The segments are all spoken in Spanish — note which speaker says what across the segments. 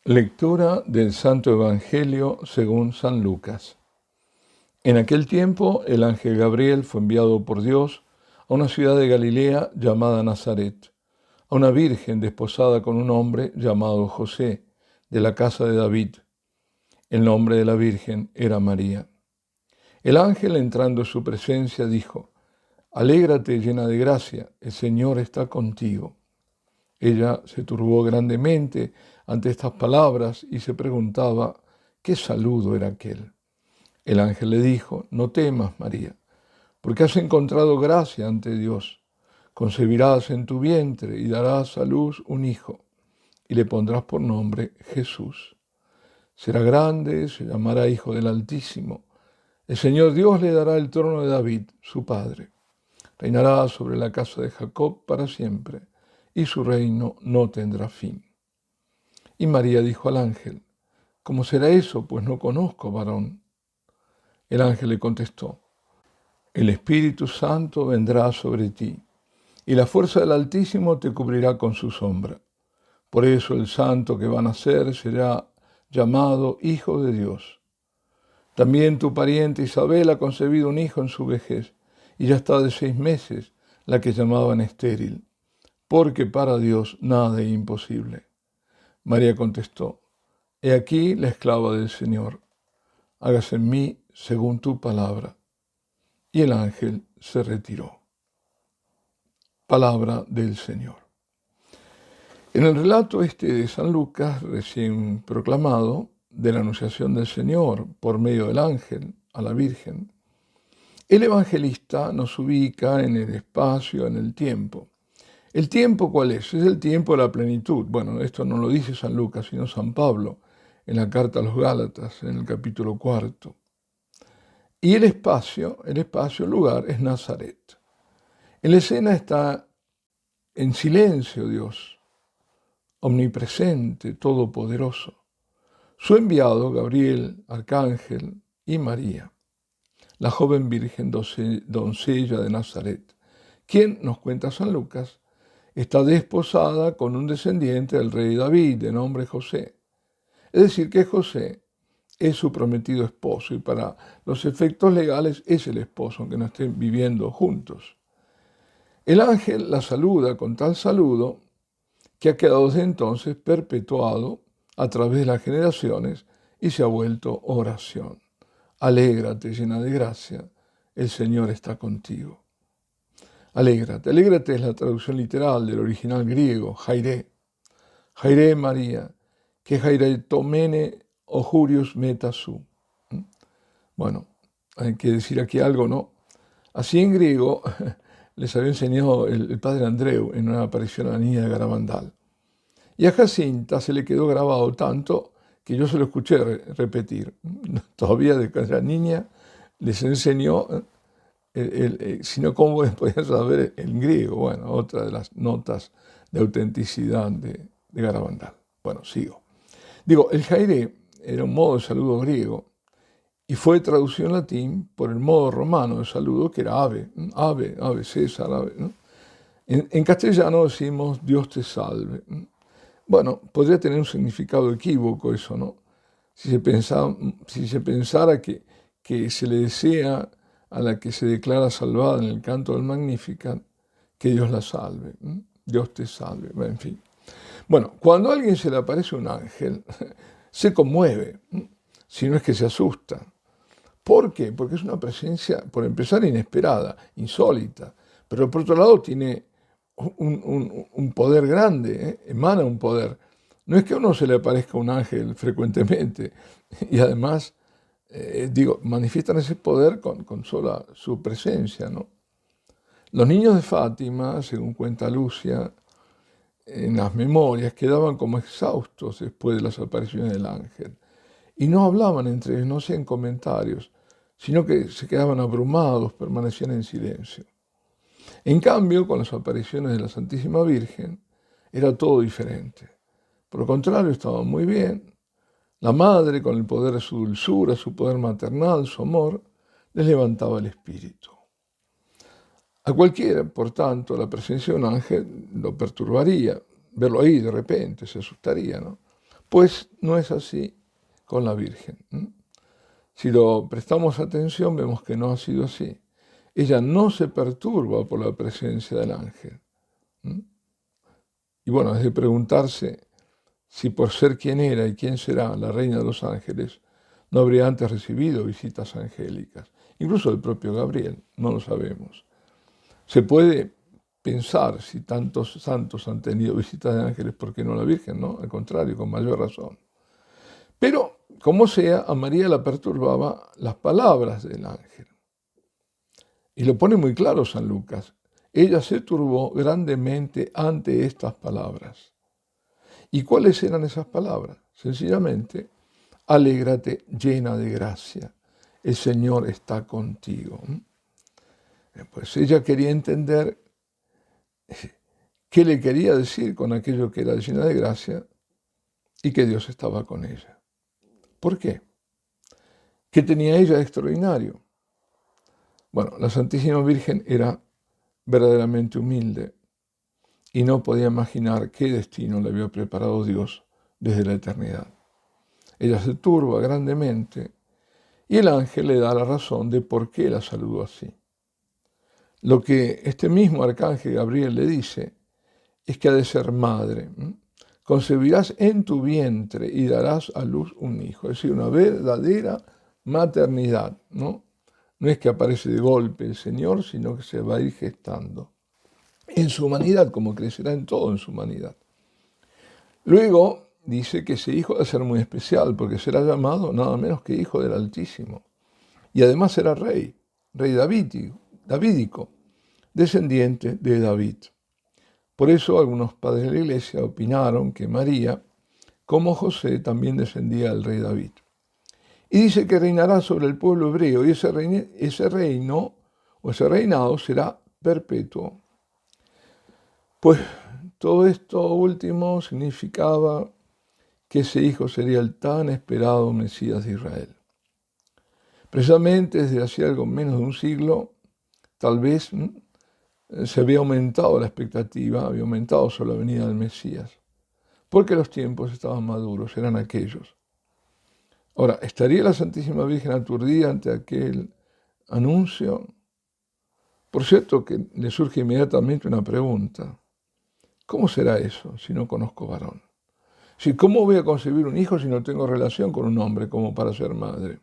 Speaker 1: Lectura del Santo Evangelio según San Lucas. En aquel tiempo el ángel Gabriel fue enviado por Dios a una ciudad de Galilea llamada Nazaret, a una virgen desposada con un hombre llamado José, de la casa de David. El nombre de la virgen era María. El ángel, entrando en su presencia, dijo: Alégrate, llena de gracia, el Señor está contigo. Ella se turbó grandemente ante estas palabras y se preguntaba qué saludo era aquel. El ángel le dijo: No temas, María, porque has encontrado gracia ante Dios. Concebirás en tu vientre y darás a luz un hijo, y le pondrás por nombre Jesús. Será grande, se llamará Hijo del Altísimo. El Señor Dios le dará el trono de David, su padre. Reinará sobre la casa de Jacob para siempre, y su reino no tendrá fin. Y María dijo al ángel: ¿Cómo será eso? Pues no conozco varón. El ángel le contestó: El Espíritu Santo vendrá sobre ti, y la fuerza del Altísimo te cubrirá con su sombra. Por eso el santo que va a nacer será llamado Hijo de Dios. También tu pariente Isabel ha concebido un hijo en su vejez, y ya está de 6 meses, la que llamaban estéril, porque para Dios nada es imposible. María contestó: He aquí la esclava del Señor, hágase en mí según tu palabra. Y el ángel se retiró. Palabra del Señor. En el relato de San Lucas, recién proclamado, de la anunciación del Señor por medio del ángel a la Virgen, el evangelista nos ubica en el espacio, en el tiempo. ¿El tiempo cuál es? Es el tiempo de la plenitud. Bueno, esto no lo dice San Lucas, sino San Pablo, en la carta a los Gálatas, en el capítulo 4. Y el espacio, el lugar, es Nazaret. En la escena está en silencio Dios, omnipresente, todopoderoso. Su enviado, Gabriel, arcángel, y María, la joven virgen doncella de Nazaret, quien, nos cuenta San Lucas, está desposada con un descendiente del rey David, de nombre José. Es decir, que José es su prometido esposo y para los efectos legales es el esposo, aunque no estén viviendo juntos. El ángel la saluda con tal saludo que ha quedado desde entonces perpetuado a través de las generaciones y se ha vuelto oración. Alégrate, llena de gracia, el Señor está contigo. Alégrate. Alégrate es la traducción literal del original griego, Jairé. Jairé María, que Jairetomene ojurius metasú. Bueno, hay que decir aquí algo, ¿no? Así en griego les había enseñado el padre Andreu en una aparición a la niña de Garabandal. Y a Jacinta se le quedó grabado tanto que yo se lo escuché repetir. Todavía de cuando era niña les enseñó, sino cómo podían saber el griego. Bueno, otra de las notas de autenticidad de Garabandal. Bueno, sigo. Digo, el Jairé era un modo de saludo griego y fue traducido en latín por el modo romano de saludo que era ave, ave César, ave, ¿no? En castellano decimos Dios te salve. Bueno, podría tener un significado equívoco eso, ¿no? Si se pensara que se le desea a la que se declara salvada en el canto del Magnificat que Dios la salve, Dios te salve, en fin. Bueno, cuando a alguien se le aparece un ángel, se conmueve, si no es que se asusta. ¿Por qué? Porque es una presencia, por empezar, inesperada, insólita, pero por otro lado tiene un poder grande, emana un poder. No es que a uno se le aparezca un ángel frecuentemente, y además, manifiestan ese poder con sola su presencia, ¿no? Los niños de Fátima, según cuenta Lucia, en las memorias quedaban como exhaustos después de las apariciones del ángel. Y no hablaban entre ellos, no hacían comentarios, sino que se quedaban abrumados, permanecían en silencio. En cambio, con las apariciones de la Santísima Virgen, era todo diferente. Por lo contrario, estaban muy bien. La madre, con el poder de su dulzura, su poder maternal, su amor, les levantaba el espíritu. A cualquiera, por tanto, la presencia de un ángel lo perturbaría. Verlo ahí de repente, se asustaría, ¿no? Pues no es así con la Virgen. Si lo prestamos atención, vemos que no ha sido así. Ella no se perturba por la presencia del ángel. Y bueno, es de preguntarse si por ser quien era y quién será la reina de los ángeles, no habría antes recibido visitas angélicas. Incluso el propio Gabriel, no lo sabemos. Se puede pensar si tantos santos han tenido visitas de ángeles, ¿por qué no la Virgen? ¿No? Al contrario, con mayor razón. Pero, como sea, a María la perturbaba las palabras del ángel. Y lo pone muy claro San Lucas. Ella se turbó grandemente ante estas palabras. ¿Y cuáles eran esas palabras? Sencillamente, alégrate llena de gracia, el Señor está contigo. Pues ella quería entender qué le quería decir con aquello que era llena de gracia y que Dios estaba con ella. ¿Por qué? ¿Qué tenía ella de extraordinario? Bueno, la Santísima Virgen era verdaderamente humilde y no podía imaginar qué destino le había preparado Dios desde la eternidad. Ella se turba grandemente y el ángel le da la razón de por qué la saludó así. Lo que este mismo arcángel Gabriel le dice es que ha de ser madre. Concebirás en tu vientre y darás a luz un hijo. Es decir, una verdadera maternidad, ¿no? No es que aparece de golpe el Señor, sino que se va a ir gestando en su humanidad, como crecerá en todo en su humanidad. Luego dice que ese hijo debe ser muy especial, porque será llamado nada menos que hijo del Altísimo. Y además será rey davídico, descendiente de David. Por eso algunos padres de la Iglesia opinaron que María, como José, también descendía del rey David. Y dice que reinará sobre el pueblo hebreo, y ese reino o ese reinado será perpetuo. Pues todo esto último significaba que ese hijo sería el tan esperado Mesías de Israel. Precisamente desde hacía algo menos de un siglo, tal vez se había aumentado la expectativa, había aumentado sobre la venida del Mesías, porque los tiempos estaban maduros, eran aquellos. Ahora, ¿estaría la Santísima Virgen aturdida ante aquel anuncio? Por cierto que le surge inmediatamente una pregunta. ¿Cómo será eso si no conozco varón? ¿Cómo voy a concebir un hijo si no tengo relación con un hombre como para ser madre?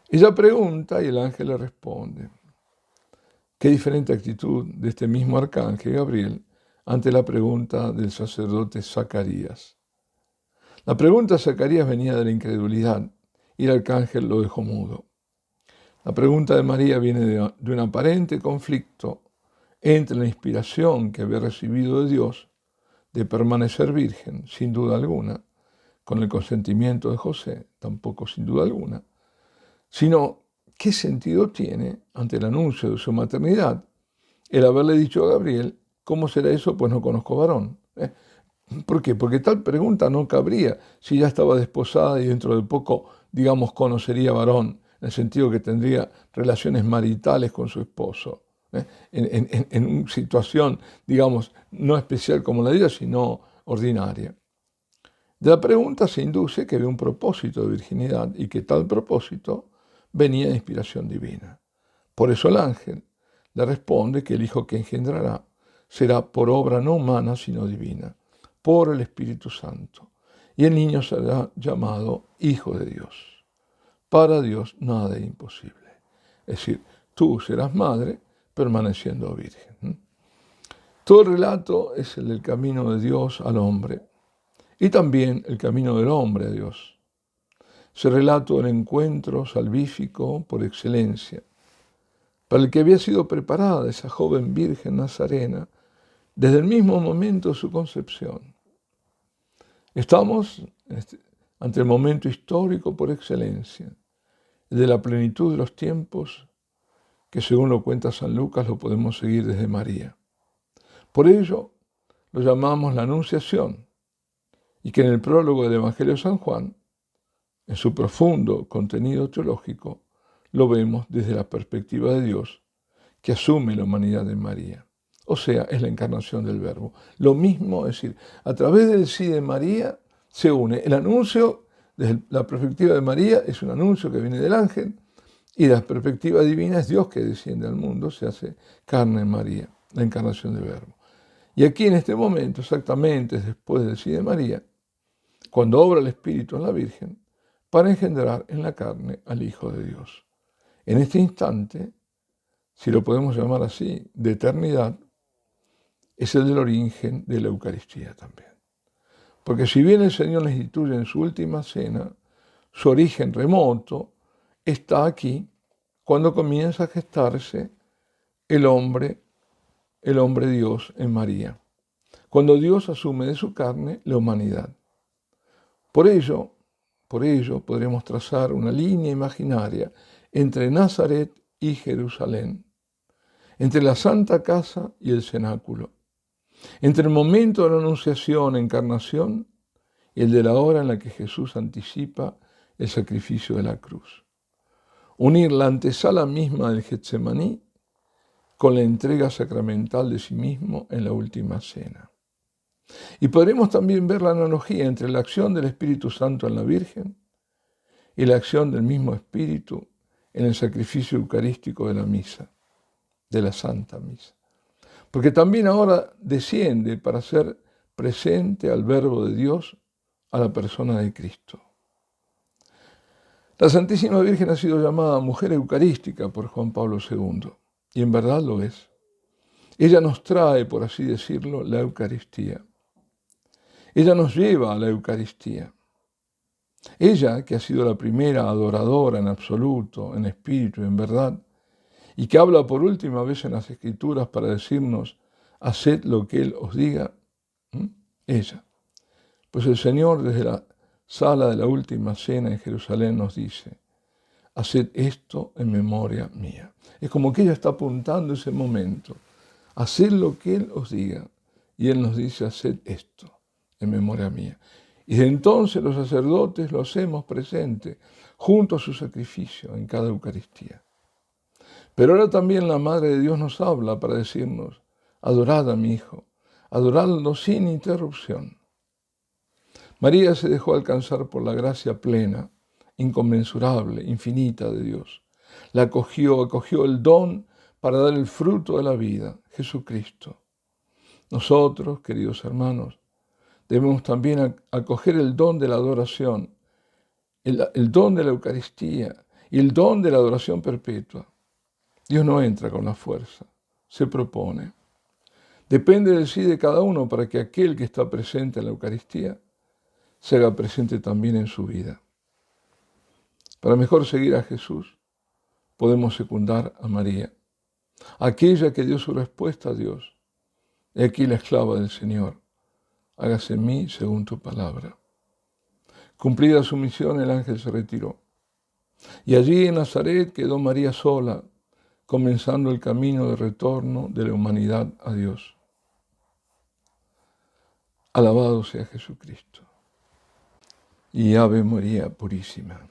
Speaker 1: Ella pregunta y el ángel le responde. Qué diferente actitud de este mismo arcángel Gabriel ante la pregunta del sacerdote Zacarías. La pregunta de Zacarías venía de la incredulidad y el arcángel lo dejó mudo. La pregunta de María viene de un aparente conflicto entre la inspiración que había recibido de Dios de permanecer virgen, sin duda alguna, con el consentimiento de José, tampoco sin duda alguna, sino qué sentido tiene, ante el anuncio de su maternidad, el haberle dicho a Gabriel, ¿cómo será eso? Pues no conozco varón. ¿Por qué? Porque tal pregunta no cabría si ya estaba desposada y dentro de poco, digamos, conocería varón, en el sentido que tendría relaciones maritales con su esposo, en una situación, digamos, no especial como la de ella, sino ordinaria. De la pregunta se induce que había un propósito de virginidad y que tal propósito venía de inspiración divina. Por eso el ángel le responde que el hijo que engendrará será por obra no humana, sino divina, por el Espíritu Santo, y el niño será llamado Hijo de Dios. Para Dios nada es imposible. Es decir, tú serás madre permaneciendo virgen. Todo el relato es el del camino de Dios al hombre y también el camino del hombre a Dios. Ese relato del encuentro salvífico por excelencia, para el que había sido preparada esa joven virgen nazarena desde el mismo momento de su concepción. Estamos ante el momento histórico por excelencia, el de la plenitud de los tiempos, que según lo cuenta San Lucas lo podemos seguir desde María. Por ello lo llamamos la Anunciación, y que en el prólogo del Evangelio de San Juan, en su profundo contenido teológico, lo vemos desde la perspectiva de Dios, que asume la humanidad de María. O sea, es la encarnación del Verbo. Lo mismo, es decir, a través del sí de María se une. El anuncio, desde la perspectiva de María, es un anuncio que viene del ángel, y la perspectiva divina es Dios que desciende al mundo, se hace carne en María, la encarnación del Verbo. Y aquí en este momento, exactamente después del sí de María, cuando obra el Espíritu en la Virgen, para engendrar en la carne al Hijo de Dios. En este instante, si lo podemos llamar así, de eternidad, es el del origen de la Eucaristía también. Porque si bien el Señor la instituye en su última cena, su origen remoto está aquí cuando comienza a gestarse el hombre Dios en María, cuando Dios asume de su carne la humanidad. Por ello, podremos trazar una línea imaginaria entre Nazaret y Jerusalén, entre la Santa Casa y el cenáculo, entre el momento de la Anunciación, encarnación, y el de la hora en la que Jesús anticipa el sacrificio de la cruz. Unir la antesala misma del Getsemaní con la entrega sacramental de sí mismo en la última cena. Y podremos también ver la analogía entre la acción del Espíritu Santo en la Virgen y la acción del mismo Espíritu en el sacrificio eucarístico de la misa, de la Santa Misa. Porque también ahora desciende para ser presente al Verbo de Dios, a la persona de Cristo. La Santísima Virgen ha sido llamada mujer eucarística por Juan Pablo II, y en verdad lo es. Ella nos trae, por así decirlo, la Eucaristía. Ella nos lleva a la Eucaristía. Ella, que ha sido la primera adoradora en absoluto, en espíritu y en verdad, y que habla por última vez en las Escrituras para decirnos, haced lo que Él os diga, ella. Pues el Señor desde la sala de la última cena en Jerusalén nos dice, haced esto en memoria mía. Es como que ella está apuntando ese momento, haced lo que Él os diga, y Él nos dice, haced esto en memoria mía. Y de entonces los sacerdotes lo hacemos presente, junto a su sacrificio en cada Eucaristía. Pero ahora también la Madre de Dios nos habla para decirnos, adorad a mi Hijo, adoradlo sin interrupción. María se dejó alcanzar por la gracia plena, inconmensurable, infinita de Dios. La acogió el don para dar el fruto de la vida, Jesucristo. Nosotros, queridos hermanos, debemos también acoger el don de la adoración, el don de la Eucaristía y el don de la adoración perpetua. Dios no entra con la fuerza, se propone. Depende del sí de cada uno para que aquel que está presente en la Eucaristía se haga presente también en su vida. Para mejor seguir a Jesús, podemos secundar a María, aquella que dio su respuesta a Dios. He aquí la esclava del Señor, hágase en mí según tu palabra. Cumplida su misión, el ángel se retiró. Y allí en Nazaret quedó María sola, comenzando el camino de retorno de la humanidad a Dios. Alabado sea Jesucristo. Y Ave María Purísima.